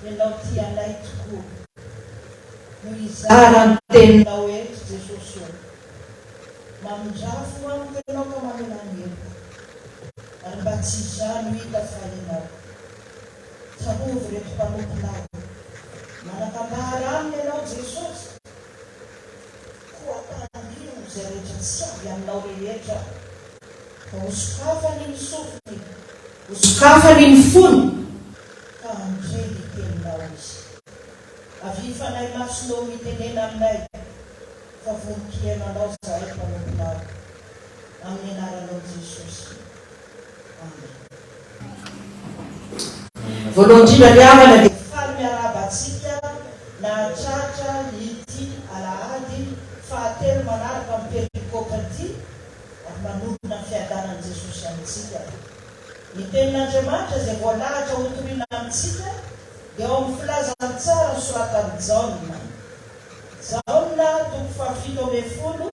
ianao ty anay tokoa no izara ny teninao eto Jesosy io. Mamindrafo amiko ianao ka maminan'eto ary mba tsy izany hita fa ianao. Tsahovy reto mpanomponao manakambara aminy ianao Jesosy, koa tangio izay rehetra tsy avy aminao rehetra, fa hosokafany ny sofiny, hosokafany ny fony, ka handrely teninao izy. Avy fanay masonao mitenena aminay, fa voninkiana anao zahay mpanomponao, amin'ny anaranao Jesosy. Amen. Voalohany indrindra ny havana dia faly miarabantsika nahatratra ity alahady fahatelo manaraka amin'ny perikopy ity ary manomboka ny fiadanan'i Jesosy amintsika. Ny tenin'Andriamanitra izay voalahatra ho toriana amintsika dia ao amin'ny filazany tsara ny soratan'i Jaona. Jaona 7:10,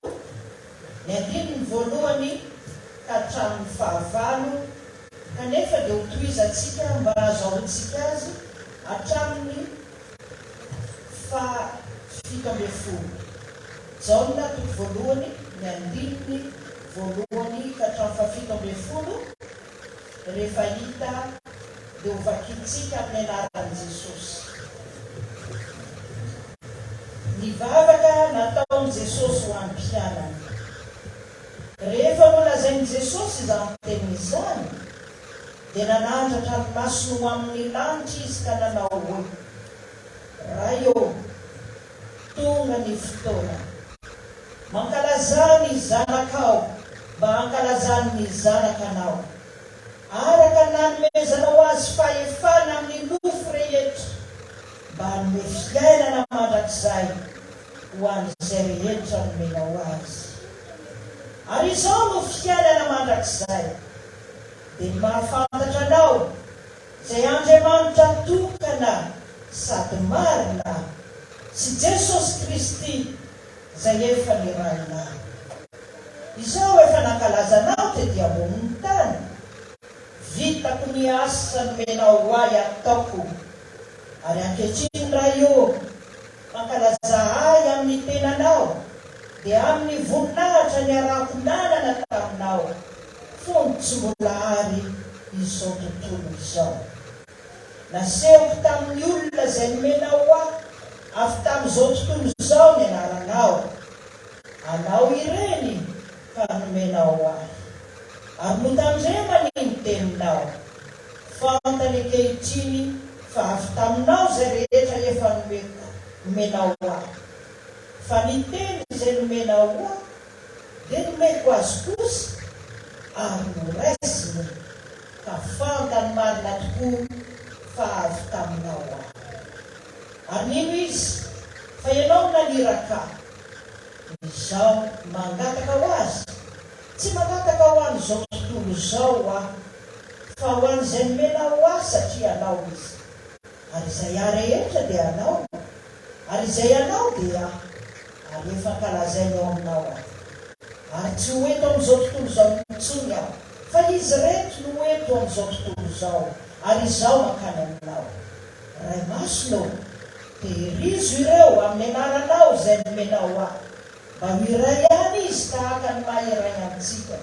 ny andininy voalohany ka hatramin'ny 9, kanefa dia hotohizantsika mba azahoantsika azy hatramin'ny 7:10. Jaona 1, ny andininy voalohany ka hatramin'ny 7:10, rehefa hita dia ho vakintsika amin'ny anaran'i Jesosy. Nivavaka nataon'i Jesosy ho an'ny mpianany. Rehefa nolazain'i Jesosy izany teny izany, dia nanandratra ny masony ho amin'ny lanitra izy ka nanao hoe: Raio, tonga ny fotoana. Mankalazany zanakao mba hankalazany ny zanakanao. Araka nanomezanao azy fahefana amin'ny nofo rehetra, mba hanome fiainana mandrakizay ho an'izay rehetra nomenao azy. Ary izao no fiainana mandrakizay, dia mahafantatra anao izay Andriamanitra tokana sady marina, sy Jesosy Kristy izay efa niraina. Izao efa nankalazanao tety ambonin'ny tany, vitako ny asa nomenao ahy ataoko, ary ankehitriny raha io mankalaza ahy amin'ny tenanao, dia amin'ny voninahitra ny arahako nanana taminao, fony tsy mbola ary izao tontolo izao. Nasehoko tamin'ny olona izay nomenao ahy avy tamin'izao tontolo izao ny anaranao. Anao ireny ka nomenao ahy, ary notandremany ny teninao. Fantany ankehitriny fa avy taminao izay rehetra efa nomenao ahy. Fa ny teny izay nomenao ahy dia nomeko azy kosa, ary noraisiny, ka fantany marina tokoa fa avy taminao ahy. Ary nino izy fa ianao naniraka, izao mangataka ho azy. Tsy mangataka ho an'izao tontolo izao aho, fa ho an'izay nomenao ahy satria anao izy. Ary izay ahy rehetra dia anao, ary izay anao dia ahy, ary efa nkalazainao aminao aho. Ary tsy ho eto amin'izao tontolo izao mitsony aho, fa izy reto no eto amin'izao tontolo izao, ary izao mankany aminao. Ray masonao, tehirizo ireo amin'ny anaranao izay nomenao ahy, mba ho iray ihany izy tahaka ny maha-iray amintsika.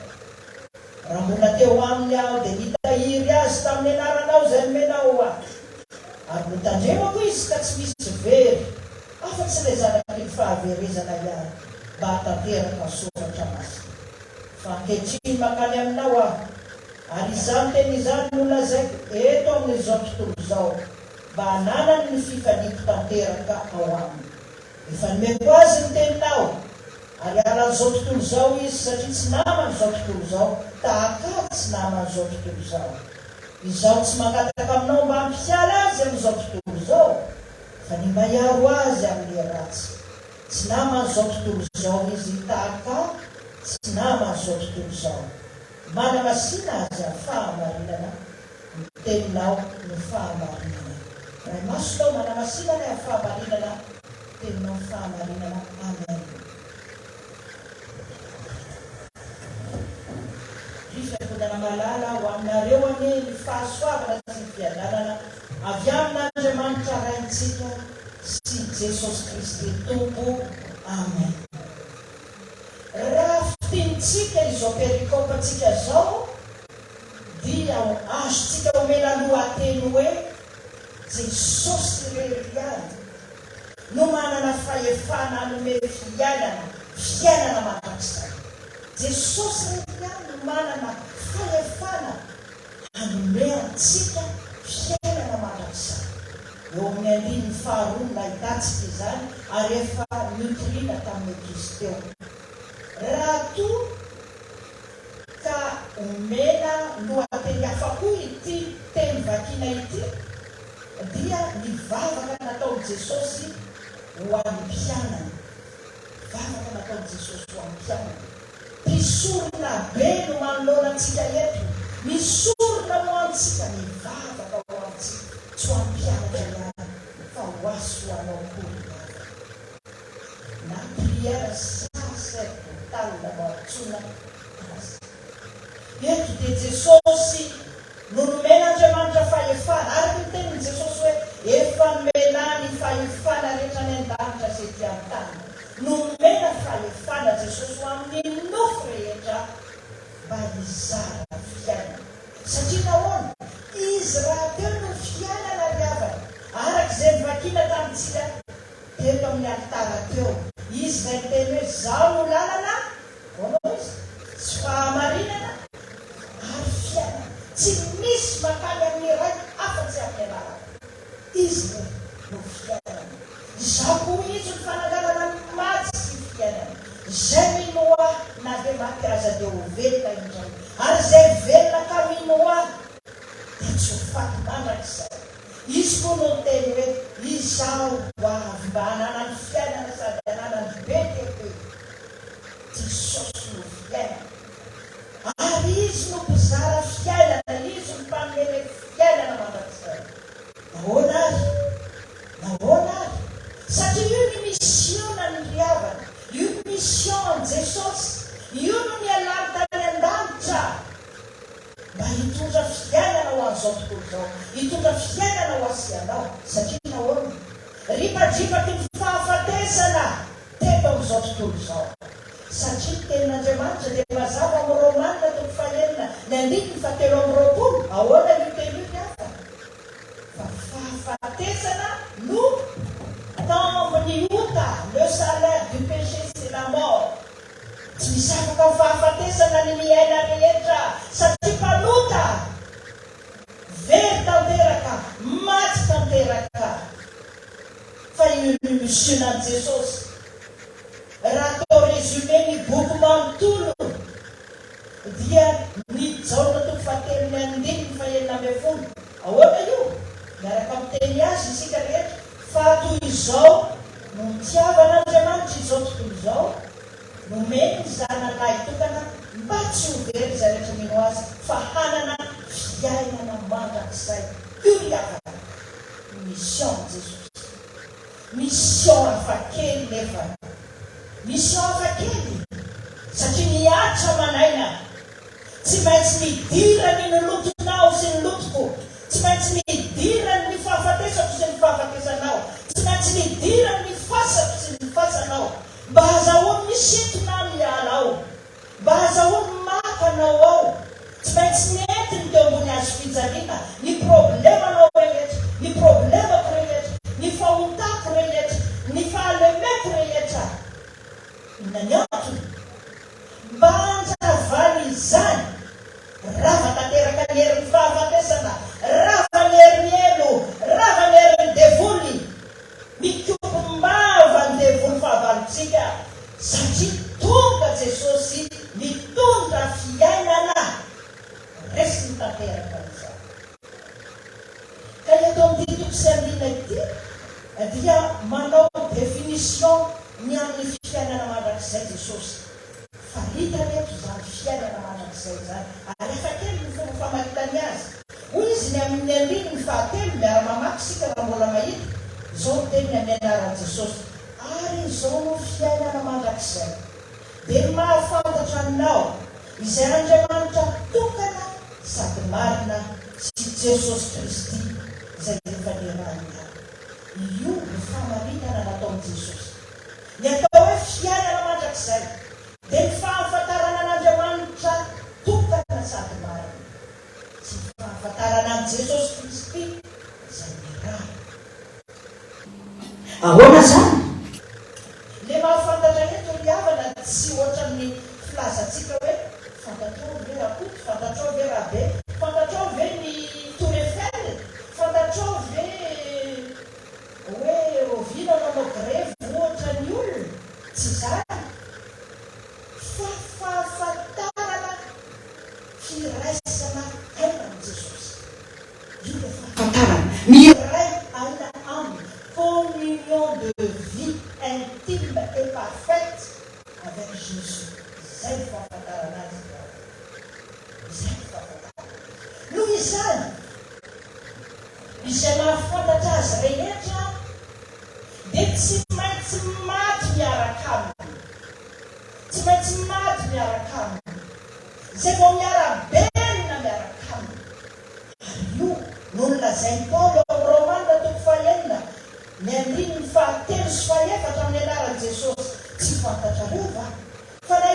Raha mbola teo aminy aho dia nitahiry azy tamin'ny anaranao izay nomenao ahy, ary notandremako izy ka tsy misy very, afa-tsy ilay zanaky ny fahaverezana ihany, mba hatanteraka soratra masina. Fa ankehitriny mankany aminao aho, ary izany teny izany no lazaiko eto amin'izao tontolo izao, mba hananany ny fifaliako tanteraka ao aminy. Efa nomeko azy ny teninao, ary aran'izao tontolo izao izy, satria tsy naman'izao tontolo izao, tahaka tsy naman'izao tontolo izao. Izao tsy mangataka aminao mba hampiala azy amin'izao tontolo izao, fa ny mba hiaro azy amin'ny ratsy. Tsy naman'izao tontolo izao izy, tahaka tsy naman'izao tontolo izao. Manamasina azy amin'ny fahamarinana, ny teninao ny fahamarinana. Ray masonao manamasina ny amin'ny fahamarinana, teninao ny fahamarinana. Amen. Fisakodana malala ho aminareo ane ny fahasoavana sy ny fiadanana avy amin'Andriamanitra raintsika sy Jesosy Kristy Tompo. Amen. Raha fitinitsika izao perikopantsika zao dia azontsika omena lohateny hoe Jesosy reriany no manana fahefana hanome fiainana mandrakizay. Jesosy reriany no manana fahefana hanome antsika fiainana mandrakizay. Eo amin'ny andininy faharoa no nahitantsika izany ary efa nitoriana tamin'ny Kristo teo. Raha toa ka omena lohateny hafa koa ity teny vakina ity dia nivavaka nataony Jesosy ho an'ny mpianany. Vavaka nataony Jesosy ho an'ny mpianany. Mpisorona be no manoloana antsika eto. Misorona ho antsika nivavaka ho antsika tsy ho an'ny mpianatra ihany fa ho azy ho anao koa. Na prière sacerdotale no antsoina azy. Eto dia Jesosy no nomen'Andriamanitra fahefana. Ary ny tenin'i Jesosy hoe efa nomena ny fahefana rehetra ny an-danitra sy ety an-tany. Nomena fahefana Jesosy ho amin'ny nofo rehetra mba hizara fiainana. Satria nahoana? Izy raha teo no fiainana riavana. Arak'izay nivakina tamintsika teto amin'ny alitara teo. Izy izay teny hoe zaho no lalana, onao izy, tsy fahamarinana ary fiainana. Tsy misy makany amin'ny ray afa-tsy amin'ny lalana. Izy no fiainana. Izaho koa izy ny fananganana maty sy fiainana. Izay mino aho na dia maty aza dia ho velona indray. Ary izay velona ka mino aho dia tsy ho faty mandrakizay. Izy koa no teny hoe izaho avy mba hananany fiainana sady hananany be tepe. Jesosy no fiainana. Ary izy no mpizara fiainana. Izy no mpanomeny fiainana mandrakizay. Nahoana ary? Nahoana ary? Satria io ny misiona ny riavana. Io ny mission Jesosy. Io no nialany tany an-danitra mba hitondra fiainana ho an'izao tontolo izao. Hitondra fiainana ho asianao. Satria nahoana? Ripadripaky ny fahafatesana teto amin'izao tontolo izao. Satria tenin'Andriamanitra dia mazava amin'ny Romanina toko fahaenina ny andininy fahatelo amby roapolo. Ahoana io teny io hafa? Fa fahafatesana no tambiny ota. Le salaire du péché c'est la mort. Tsy misy afaka ny fahafatesana ny miaina rehetra satria mpanota. Very tanteraka, maty tanteraka. Fa io ny misionan'i Jesosy. Raha atao résumé ny boky manontolo dia nijaona toko fahatelo ny andininy fahaenina ambin'ny folo. Ahoana io? Miaraka miteny azy isika rehetra fa toy izao no nitiavan'Andriamanitra izao tontolo izao nomeny ny zanalahy tokana mba tsy ho very izay rehetra mino azy fa hanana fiainana mandrakizay. Io riavana mission Jesosy. Mission hafakely nefa. Mission hafakely satria niatra manaina. Tsy maintsy midirany ny lotonao sy ny lotoko. Tsy maintsy midirany ny fahafatesako sy ny fahafatesanao. Tsy maintsy midirany ny fasako sy ny fasanao. Mba azahoany misintona miala ao. Mba azahoany makanao ao. Tsy maintsy mientiny teo ambony azo fijaliana. Ny problemanao rehetra, ny problemako rehetra, ny fahotako rehetra, ny fahalemeko rehetra. Inona ny antony? Mba hanjavany izany. Rava tanteraka ny herin'ny fahafatesana. Rava ny herin'ny elo. Rava ny herin'ny devoly. Mikombava ny devoly fahavalontsika. Satria tonga Jesosy mitondra fiainana. Resy ny tanteraka izany. Ka eto amin'ny toko sy andina ity dia manao définition ny amin'ny fiainana mandrakizay Jesosy. Fa hita reto izany fiainana mandrakizay izany. Ary efa kely ny fomba famakitany azy. Hoy izy ny amin'ny andininy fahatelo miara-mamaky sika raha mbola mahita. Izao teny amin'ny anaran'i Jesosy. Ary izao no fiainana mandrakizay. Dia mahafantatra aminao izay Andriamanitra tokana sady marina sy Jesosy Kristy izay rehefa niranina. Io ny famaritana nataon'i Jesosy. Ny atao hoe fiainana mandrakizay dia ny fahafantarana an'Andriamanitra tokana sady marina. Tsy fahafantarana an' Jesosy Kristy izay nirana. Ahoana zany? Le mahafantatra eto ny havana tsy ohatra amin'ny filazantsika hoe fantatrao ve rakoto, fantatrao ve rabe, fantatrao ve ny Tour Eiffel, fantatrao ve hoe rovina nanao grevy ohatra ny olona. Tsy zany. Fa fahafantarana firaisana aina am' Jesosy. Io le fahafantarana. Miray aina aminy. Communion de vie intime et parfaite avec Jésus. Zay ny fahafantarana azy. Zay ny fahafantarana. Noho izany, izay mahafantatra azy rehetra dia tsy maintsy maty miaraka aminy. Tsy maintsy maty miaraka aminy. Zay vao miara-benina miaraka aminy. Ary io no nolazainy Paolo amin'ny Romanina toko fahaenina ny andininy fahatelo sy fahefatra amin'ny anaran'i Jesosy. Tsy fantatrareo va? Fa na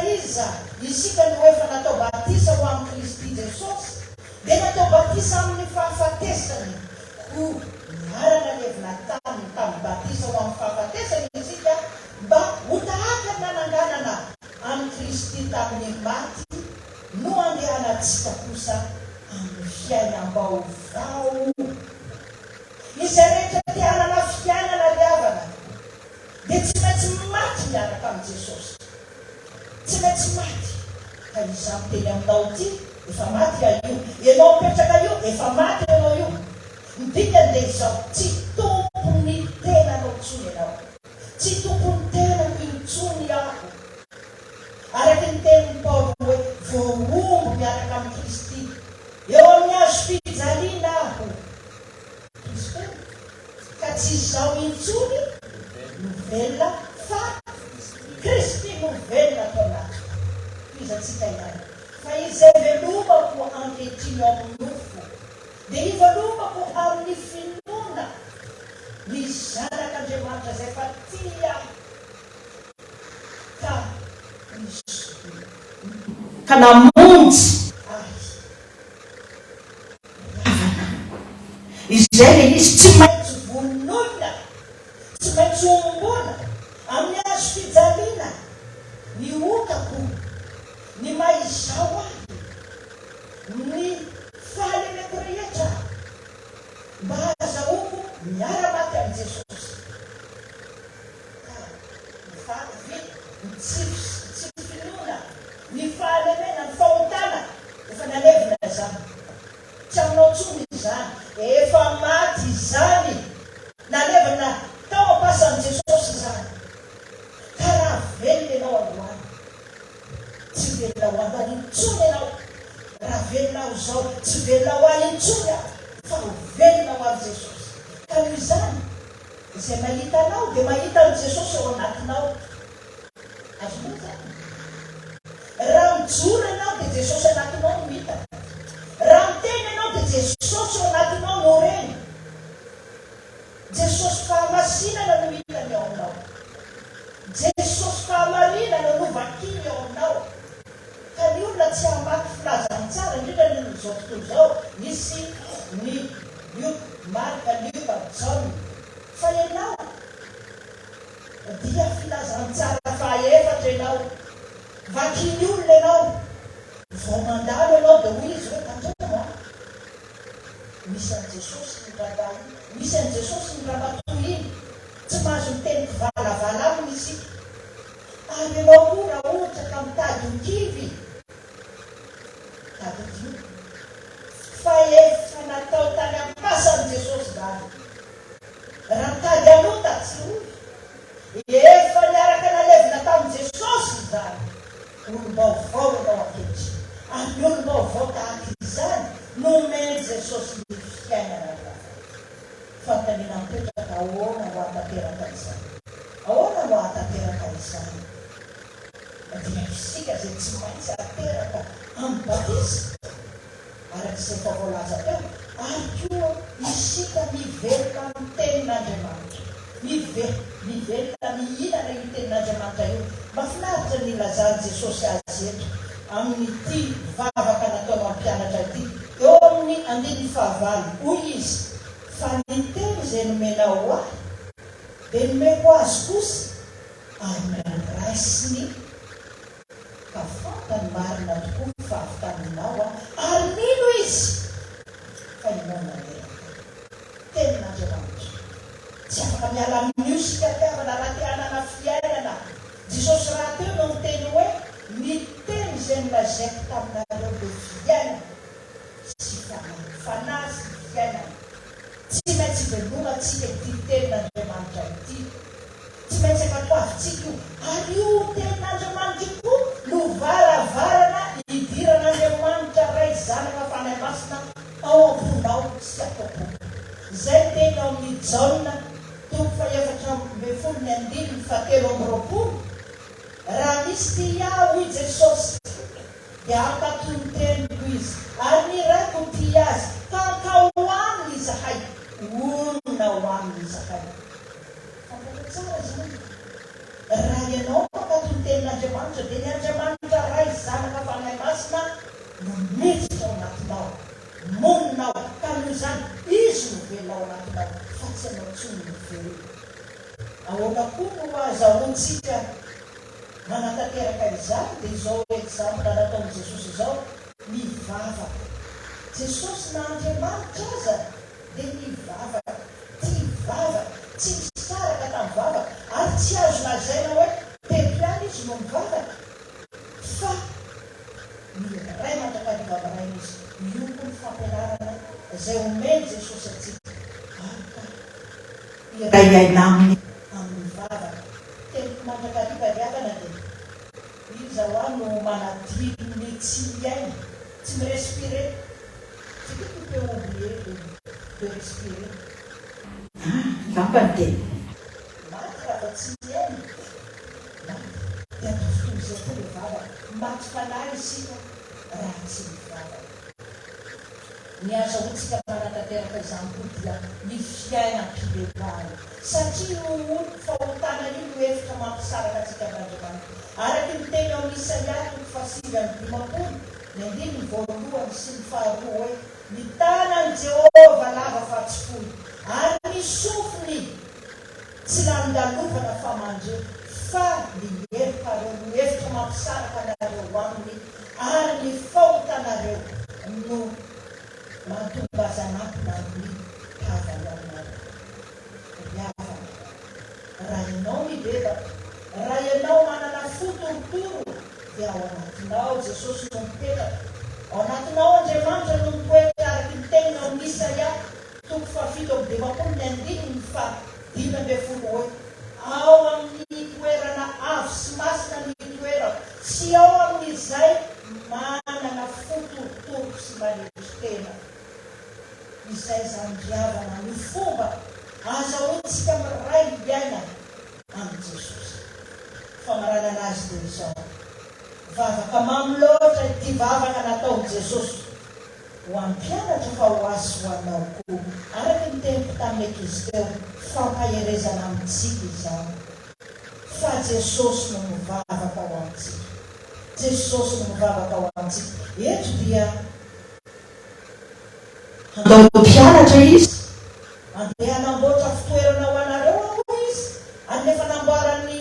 iza isika no efa natao batisa ho amin'ny Kristy Jesosy dia natao batisa amin'ny fahafatesany. Ho niarana levina tamin'ny batisa ho amin'ny fahafatesany isika mba ho tahaka ny nananganana amin'ny Kristy tamin'ny maty no andehanantsika kosa amin'ny fiainam-baovao. Izay rehetra te hanana fiainana riavana dia tsy maintsy maty miaraka amin'i Jesosy. Tsy maintsy maty. Ka izany teny aminao ity efa maty io. Ianao mipetraka io efa maty ianao io. Midikany dia izao tsy tompony tenanao intsony ianao. Tsy tompony tenako intsony aho. Araka ny tenin'ny Paolo hoe voaombo miaraka amin'ny Kristy. Eo amin'ny hazo fijaliana aho. Ka tsy izao intsony novelona fa Kristy novelona atao anaty. Izatsika ihany. Fa izay velomako ankehitriny ao amin'ny nofo dia ivelomako amin'ny finoana ny zanak'Andriamanitra izay efa tia ka namonjy izay le izy tsy maintsy vonoina, tsy maintsy ombona amin'ny hazo fijaliana. Ny otako, ny maizao ahy, ny fahalemeko rehetra mba azahoako miara-maty amin'i Jesosy. Tsy finoana, ny fahalemena, ny fahotana efa nalevina izany. Tsy aminao tsony izany. Efa maty izany. Nalevina tao ampasan'i Jesosy izany. Ka raha velona ianao androany. Tsy velona ho anao intsony ianao. Raha velona ho zao, tsy velona ho ahy intsony aho. Fa ho velona ho an'i Jesosy. Ka noho izany, izay mahita anao dia mahita an'i Jesosy ao anatinao. Azonao zany. Raha mijoro ianao dia Jesosy anatinao no hita. Raha miteny ianao dia Jesosy ao anatinao no reny. Jesosy fahamasinana no hitany ao aminao. Jesosy fahamarinana no vakiny ao aminao. Ka ny olona tsy hamaky filazany tsara indrindra ny izao tontolo izao. Misy ny Marka, Luka, John. Fa ianao dia filazany tsara fahaefatra ianao. Vakiny olona ianao. Vao mandalo ianao dia hoy izy hoe tanjona. Misy an'i Jesosy ny rahavahy, misy an'i Jesosy ny rahavatoy iny. Tsy mahazo miteny valavala aminy isika. Ary ianao koa raha ohatra ka mitady ho kivy. Tady io. Fa efa natao tany ampasan'i Jesosy zany. Raha mitady anota tsy hoy. Efa niaraka nalevina tamin'i Jesosy zany. Olombavao ianao ankehitriny. Ary olombavao tahaka izany no omeny Jesosy ny fiainana raha. Fantaniana mipetraka ahoana ho atanteraka izany. Ahoana ho atanteraka izany. Dia isika izay tsy maintsy ateraka amin'ny batisa. Araka izay efa voalaza teo, ary koa isika mivelona amin'ny tenin'Andriamanitra, mivelona mihinana io tenin'Andriamanitra io. Mahafinaritra ny ilazany Jesosy azy eto amin'ity vavaka nataony mampianatra ity. Eo amin'ny 9:9 hoy izy, fa ny teny izay nomenao ahy dia nomeko azy kosa ary niraisiny ka fantany marina tokoa fa avy taminao ary nino izy fa inona tenin'Andriamanitra. Tsy afaka miala amin'io sika tiavana raha te hanana fiainana. Jesosy raha teo no miteny hoe ny teny izay nolazaiko taminareo dia fiainana sy fanahy sy fiainana. Tsy maintsy veloma tsika ity tenin'Andriamanitra ity, tsy maintsy ankatoavintsika io. Ary io tenin'Andriamanitra koa no varavarana idiran'Andriamanitra ray zanaka fanahy masina ao am-ponao sy atao-pona. Izay teny ao amin'ny Jaona 4:7-20. Raha misy ty aho i Jesosy dia ankatony teniko izy, ary ny raiko ty azy ka hoaniny izahay, onona hoaniny izahay. Fantatra tsara zany. Raha ianao ankatony tenin'Andriamanitra dia ny Andriamanitra ray zanaka fanahy masina no miditra ao anatinao, moninao, ka noho izany izy no velao anatinao fa tsy anao tsony no velo. Ahoana koa no azahoantsika manatanteraka izany dia izao exemple nataony Jesosy izao, mivavaka. Jesosy na Andriamanitra aza dia mivavaka, tia vavaka, tsy misaraka tamin'ny vavaka, ary tsy azo lazaina hoe templiany izy no mivavaka, fa miray mandrakariva amin'irainy izy. Io koa ny fampianarana izay omeny Jesosy atsika iray aina amin'ny vavaka. Tempo mandrakariva riavana dia izy ao no manadilo ny tsy miaina, tsy mirespire. Tsy que tu peux oublier de respirer. Lampante. Maty raha tsy miaina. Dia tofotoy izay koa ilay vavaka. Maty fanahy isika raha tsy mivavaka. Ny azahoantsika manatanteraka izany koa dia ny fiainam-pivelomana. Satria io fahotana io no hevitra mampisaraka antsika amin'Andriamanitra. Araka ny teny ao amin'ny Isaia 5:50, ny 2 sy ny 3 hoe ny tanany Jehova lava fa tsy fohy, ary ny sofiny tsy landalovana fa mandreo, fa ny hevitra mampisaraka anareo aminy, ary ny fahotanareo no mahatonga azy anampina amin'ny tavany aminareo. Riavana, raha ianao mibebaka, raha ianao manana fotorotoro dia ao anatinao Jesosy no mipetraka, ao anatinao Andriamanitra no mitoetra. Araka ny tenina amin'ny Isaia 7:5 hoe ao amin'ny toerana avo sy masina ny toerana, sy ao amin'izay manana fotorotoro sy manetry-tena. Izay zany riavana ny fomba azahoantsika miray miaina amin'ny Jesosy. Famaranana azy dia izao, vavaka mamy loatra ity vavaka nataony Jesosy ho an'ny mpianatra fa ho azy ho anao koa. Araka ny tempo tamin'ny ankizy teo, fampaherezana amintsika izany. Fa Jesosy no mivavaka ho antsika. Jesosy no mivavaka ho antsika. Eto dia andao mpianatra izy, andeha hanamboatra fitoerana ho anareo aho izy. Ary nefa namboarany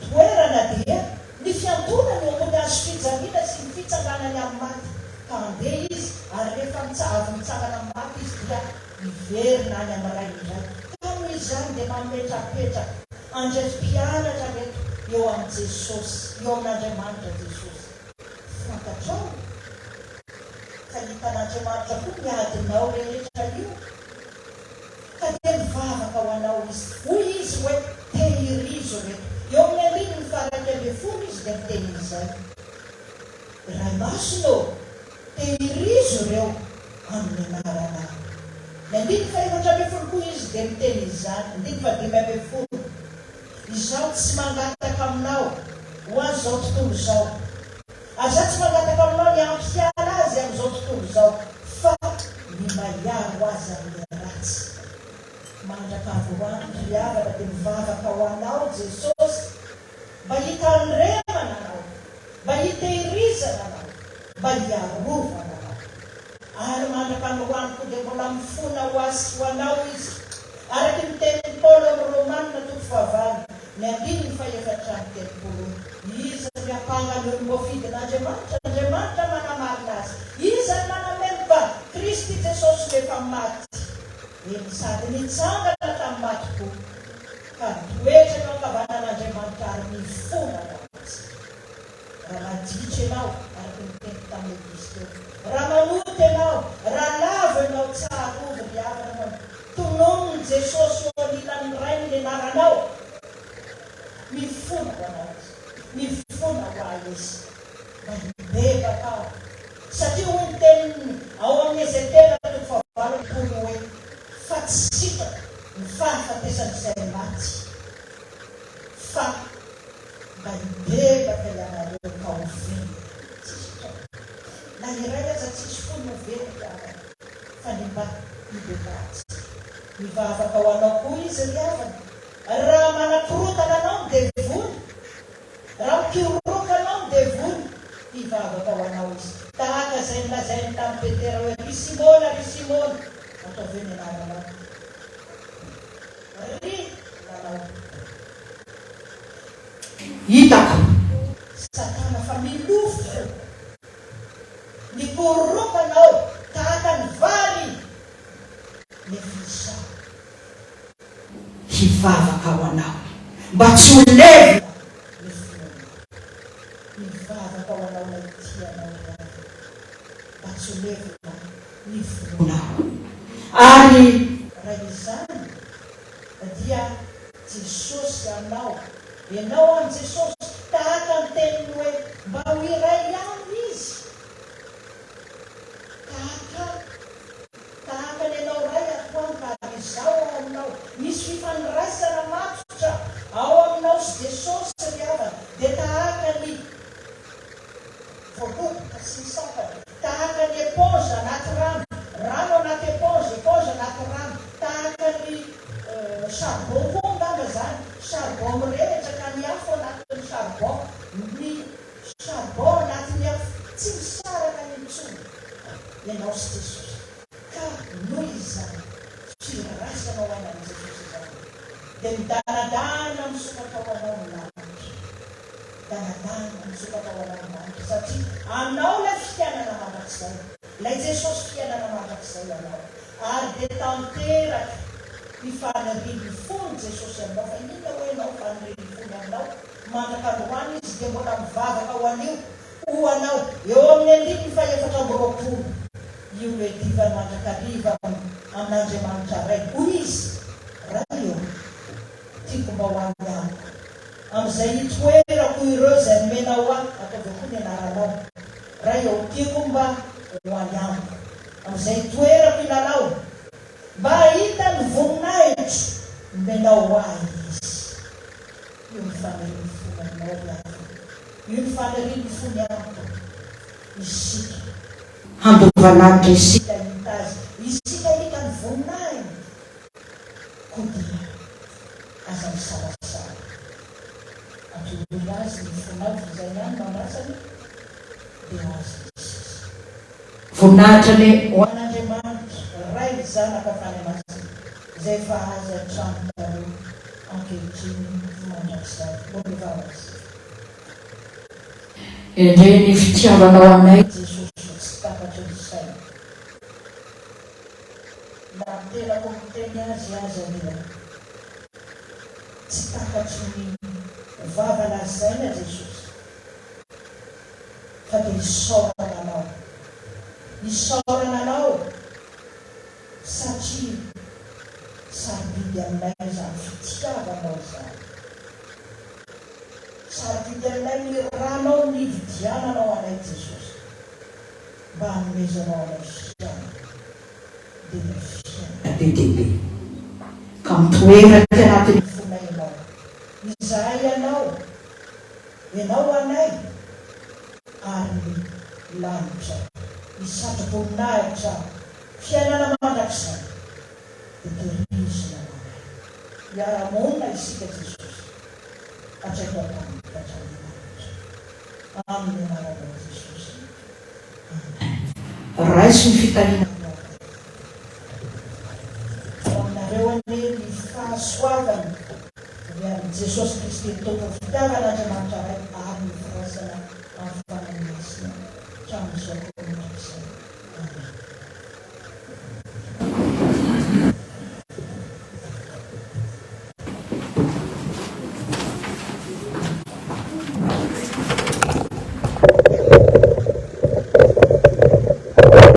toerana dia ny fiantonany ambony azo fijaliana sy ny fitsanganany amin'ny maty. Ka andeha izy, ary rehefa avy mitsangana amin'ny maty izy dia miverina any amin'ny ray indray. Ka noho izany dia mametrapetraka andray mpianatra reto eo amin'ny Jesosy, eo amin'Andriamanitra Jesosy. Fantatrao fa hitan'Andriamanitra koa miadinao rehetra io, ka dia mivavaka ho anao izy. Hoy izy hoe tehirizo reto. Eo amin'ny 1:40 izy dia miteny izay, ray masino, tehirizo reo amin'ny anarana. Ny 1:4 koa izy dia miteny izany, 1:5. Izaho tsy mangataka aminao ho an'izao tontolo izao. Aza tsy mangataka aminao ny ampiana azy amin'izao tontolo izao, mandrakandroany riavana dia mivavaka ho anao Jesosy, mba hitandremana anao, mba hitehirizana anao, mba hiarovana anao. Ary mandrakandroany koa dia mbola mifona ho azy ho anao izy. Araky ny tenin'ny Paoly amin'ny Romanina 9:8-9 izy ny ampangany olom-bofidin'Andriamanitra, Andriamanitra manamarina azy. Iza ny manameno ba Kristy Jesosy rehefa maty, eny sady nitsangana tamin'ny maty-po, ka nitoetra ny ankavanan'Andriamanitra ary mifona anao azy. Raha maditra ianao araky ny teny tamin'ny Eglizy teo, raha manoty ianao, raha lavo ianao tsara ovy riavana tononon Jesosy eo anilan'ny ray ny lenaranao, mifona ho anao azy, mifona ho azy izy, mba hibebaka ao. Satria hoy ny teniny ao amin'ny Ezekela 4:20 hoe fa tsy sitraka ny fahafatesan'izay maty, fa mba hibebaka ianareo ka ho veny. Tsy sitraka na iray aza tsisy fony ho veny riavana, fa ny mba hibebaka. Mivavaka ho anao koa izy riavana. Raha manakorotana anao ny devony, raha mikioroka anao ny devony, mivavaka ho anao izy. Tahaka izay nilazainy tamin'ny Petera hoe ry Simona, ataovy ny anarana ry nanao. Hitako Satana fa milofo, mikoroka anao tahaka ny vary nefisa. Hivavaka ho anao mba tsy ho levy ny fonao. Mivavaka ho anao na itianao iray, mba tsy ho levy ny fonao. Ary raha izany dia Jesosy anao, ianao amin'ny Jesosy, tahaka ny teniny hoe mba ho iray ihany izy. Tahaka ny ianao ray atoany ka ary izao ao aminao. Misy fifandraisana matotra ao aminao sy Jesosy riavana. Dia tahaka ny voaboboka sy ny sakana, tahaka ny éponge anaty rano, rano anaty éponge anaty rano, tahaka ny charbon koa ngamba zany, charbon mirehitra ny afo anatin'ny charbon, ny charbon anatin'ny afo tsy misaraka ny intsony. Ianao sy Jesosy, ka noho izany firaisanao anan'i Jesosy izany dia midanadana misokatra ao anao ny lanitra, danadana misokatra ao anao ny lanitra, satria anao ilay fiainana mandrakizay, ilay Jesosy fiainana mandrakizay anao. Ary dia tanteraka ny faniriany fony Jesosy aminao, fa inona hoe ianao faniriany fony aminao? Mandrakandroany izy dia mbola mivavaka ho anio ho anao eo amin'ny 4:20 io hoe diva mandrakariva amin'Andriamanitra ray. Hoy izy, raha eo tiako mba ho any amiko, amin'izay hitoerako ireo izay nomenao ahy, ataovy koa ny anaranao. Raha eo tiako mba ho any amiko, amin'izay hitoerako ilalao, mba hita ny voninahitro nomenao ahy izy. Io ny faniriany fony aminao riavana, io ny faniriany fony amiko. Isika handovananitra isika hitazy, isika hita ny voninahiny, koa dia aza misarasara. Atoloy azy ny voninahitra izay ihany mandrasany, dia azy misisa. Voninahitra le ho an'Andriamanitra ray ny zanaka fanyamasiny, izay efa azy an-trano tareo ankehitriny mandrakizay. Mivavaka indray ny fitiavanao aminay Jesosy tsy takatra ny saina. Na telako miteny azy anila, tsy takatry ny vavana zaina Jesosy, fa dia isaorana anao satria sarobidy aminay izany fitiavanao izany. Sarobidy aminay ny ranao ny vidiananao anay Jesosy, mba hanomezanao anay fiainana dia ny fiainana be dia be, ka mitoeraka anatin'ny fonainao. Izahay ianao anay, ary ny lanitra isatroboninahitra fiainana mandrakizay dia tehirizina anay. Iaramona isika Jesosy. Atsaiko ataony katranimanitra. Amin'ny anaran'i Jesosy. Raisy ny fitaliana aminareo ane ny fahasoavana avy amin'ny Jesosy Kristy ny tompony fitiavana Andriamanitra ray ary ny firaisana